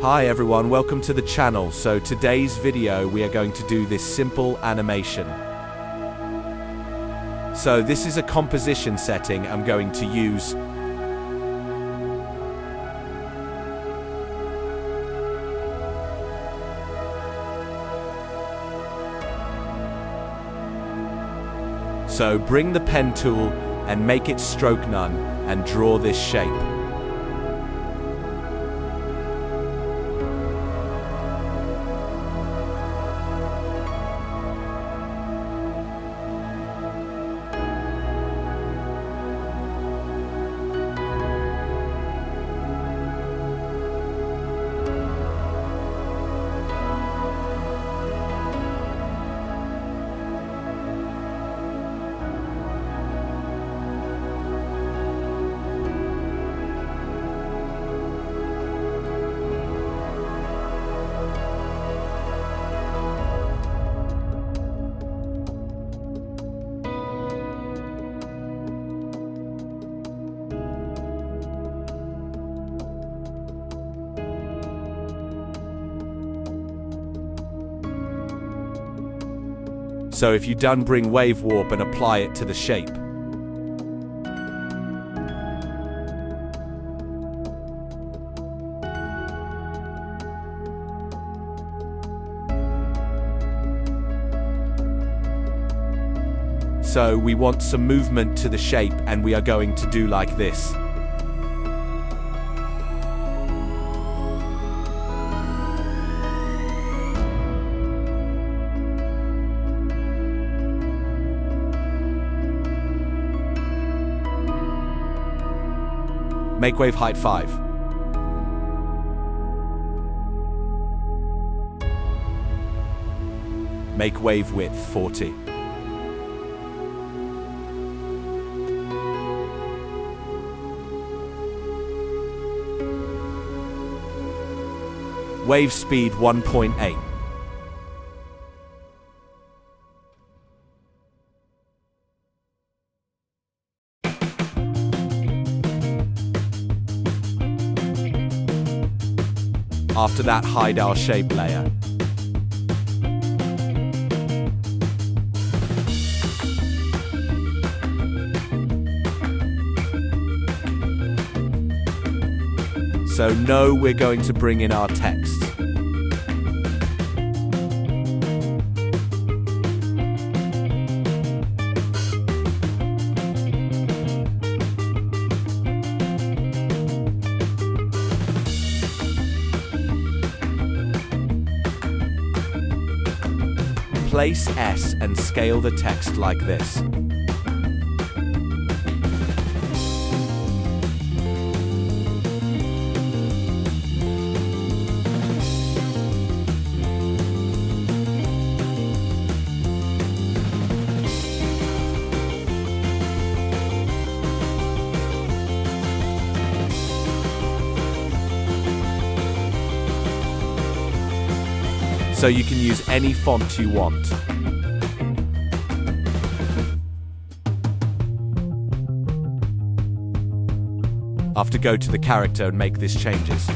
Hi everyone, welcome to the channel. So today's video we are going to do this simple animation. So this is a composition setting I'm going to use. So bring the pen tool and make it stroke none and draw this shape. So if you're done, bring wave warp and apply it to the shape. So we want some movement to the shape, and we are going to do like this. Make wave height 5. Make wave width 40. Wave speed 1.8. After that, hide our shape layer. So now we're going to bring in our text. Place S and scale the text like this. So you can use any font you want. After, go to the character and make these changes.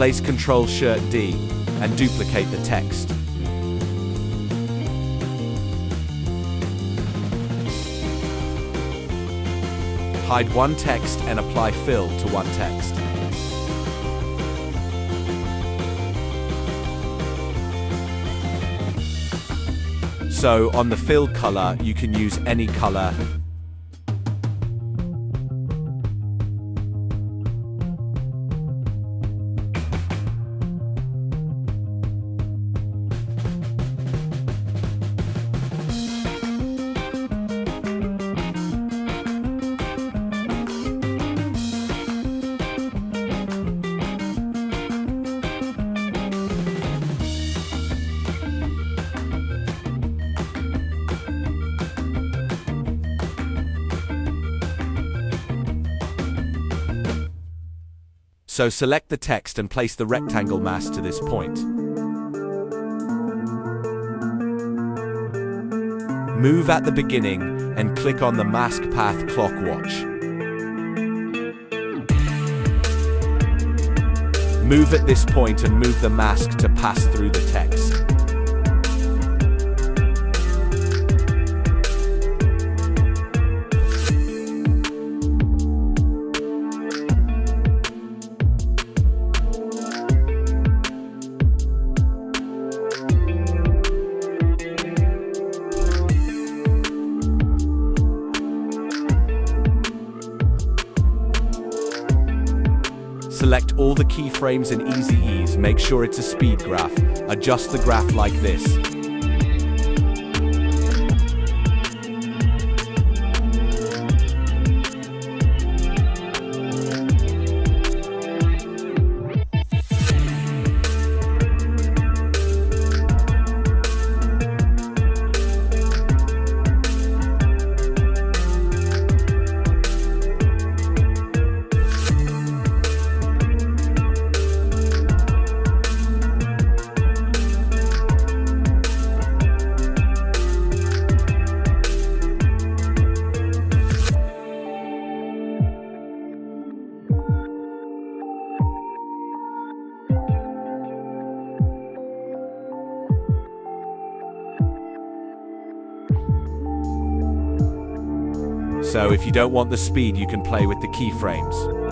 Place Ctrl-Shirt-D and duplicate the text. Hide one text and apply fill to one text. So, on the fill color, you can use any color. So select the text and place the rectangle mask to this point. Move at the beginning and click on the mask path clock watch. Move at this point and move the mask to pass through the text. Select all the keyframes in Easy Ease, make sure it's a speed graph. Adjust the graph like this. So if you don't want the speed, you can play with the keyframes.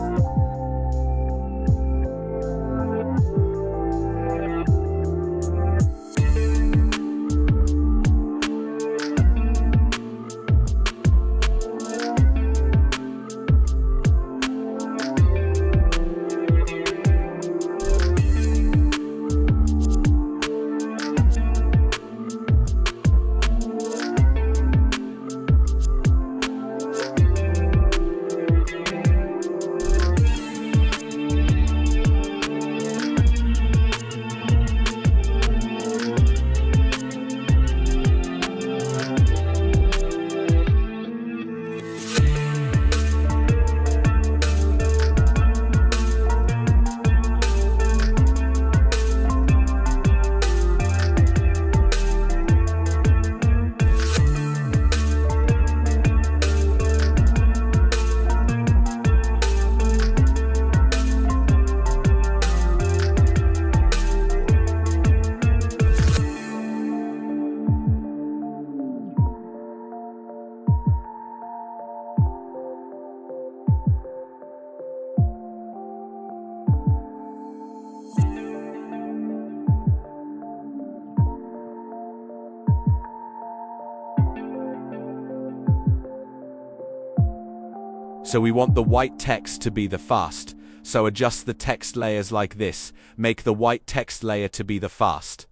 So we want the white text to be the fast. So adjust the text layers like this. Make the white text layer to be the fast.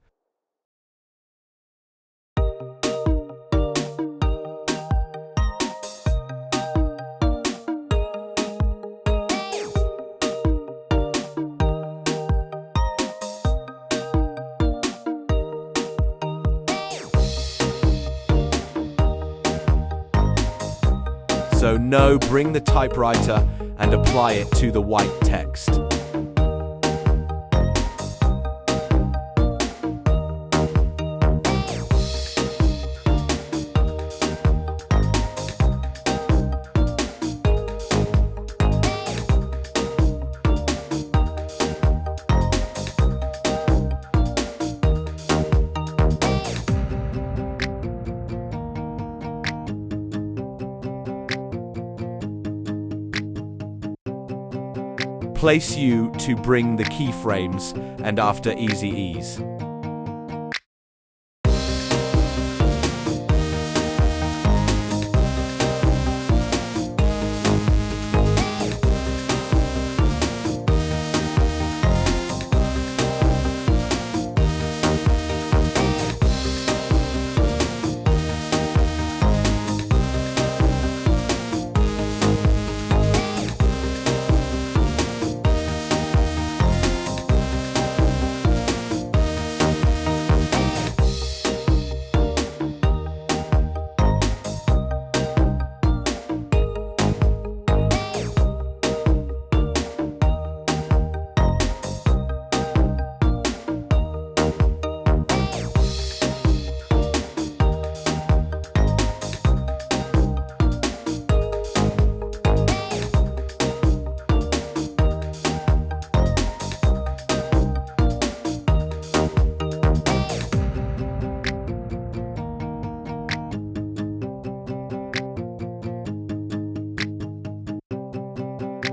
So no, bring the typewriter and apply it to the white text. Place U to bring the keyframes, and after easy ease.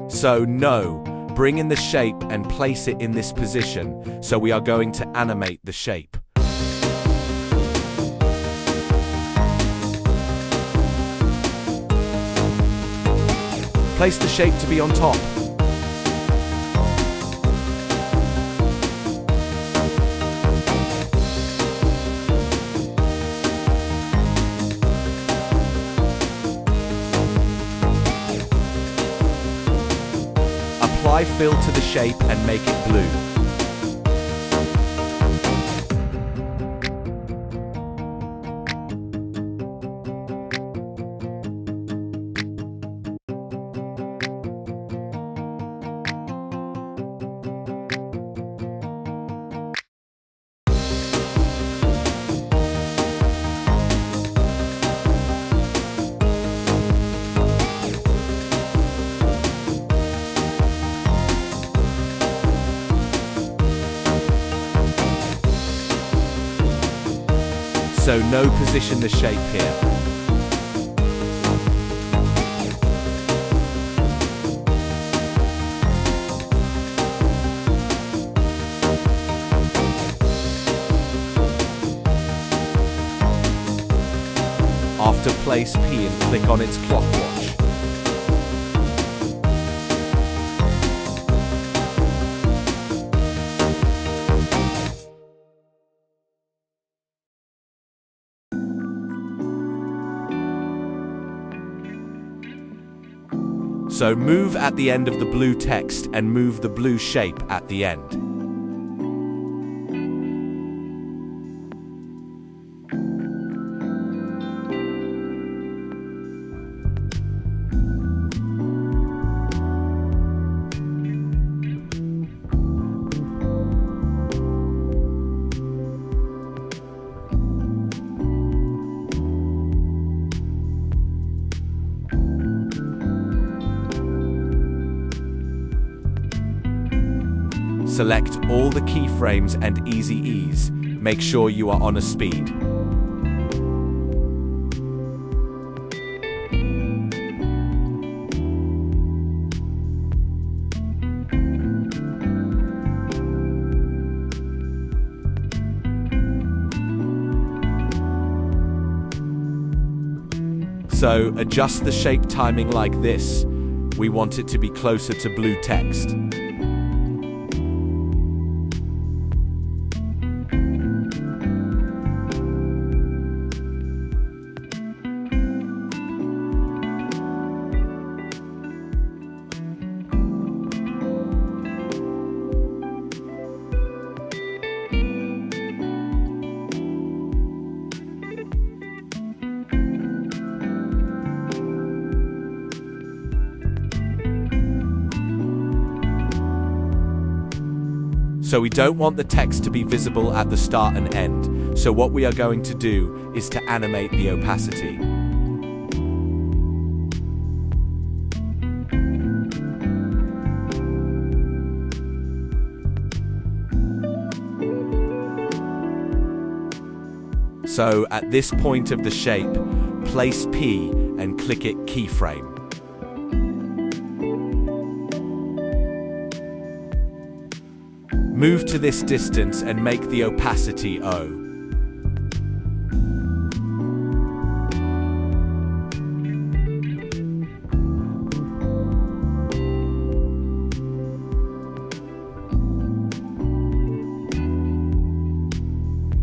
So no, bring in the shape and place it in this position, so we are going to animate the shape. Place the shape to be on top. Apply fill to the shape and make it blue. So no, position the shape here. After, place P and click on its clock watch. So move at the end of the blue text and move the blue shape at the end. Select all the keyframes and easy ease. Make sure you are on a speed. So adjust the shape timing like this. We want it to be closer to blue text. So we don't want the text to be visible at the start and end, so what we are going to do is to animate the opacity. So at this point of the shape, place P and click it keyframe. Move to this distance and make the opacity O.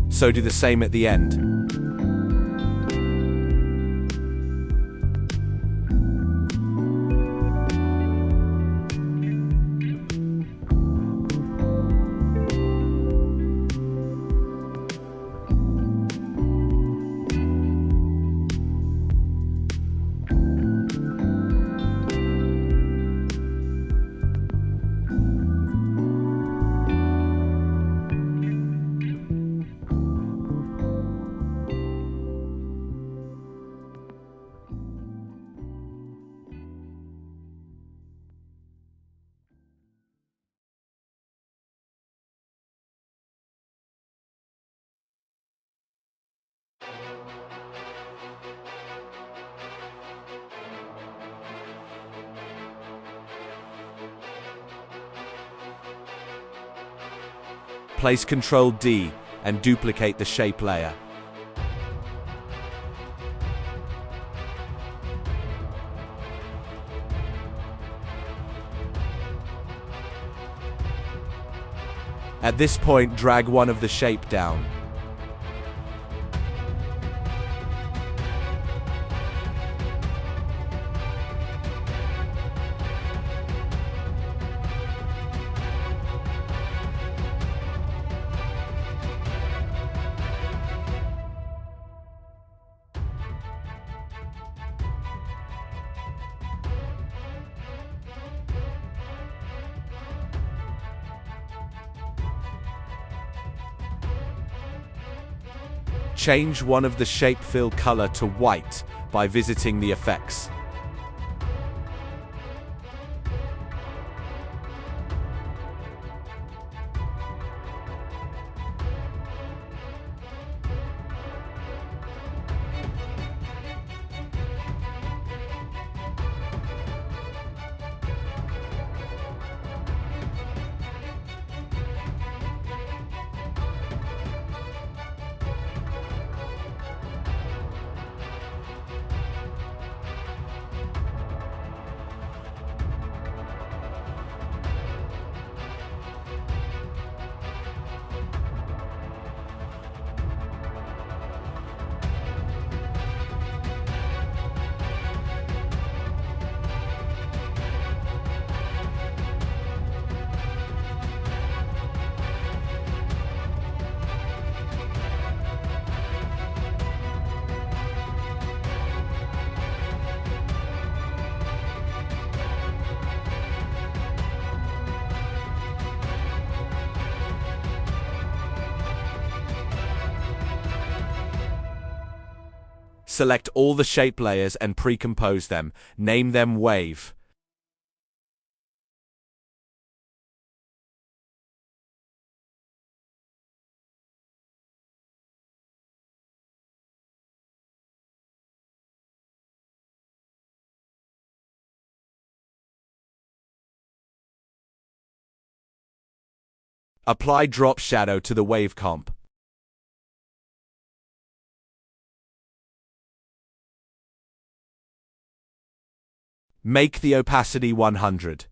So do the same at the end. Place Ctrl D and duplicate the shape layer. At this point, drag one of the shape down. Change one of the shape fill color to white by visiting the effects. Select all the shape layers and pre-compose them. Name them Wave. Apply drop shadow to the wave comp. Make the opacity 100.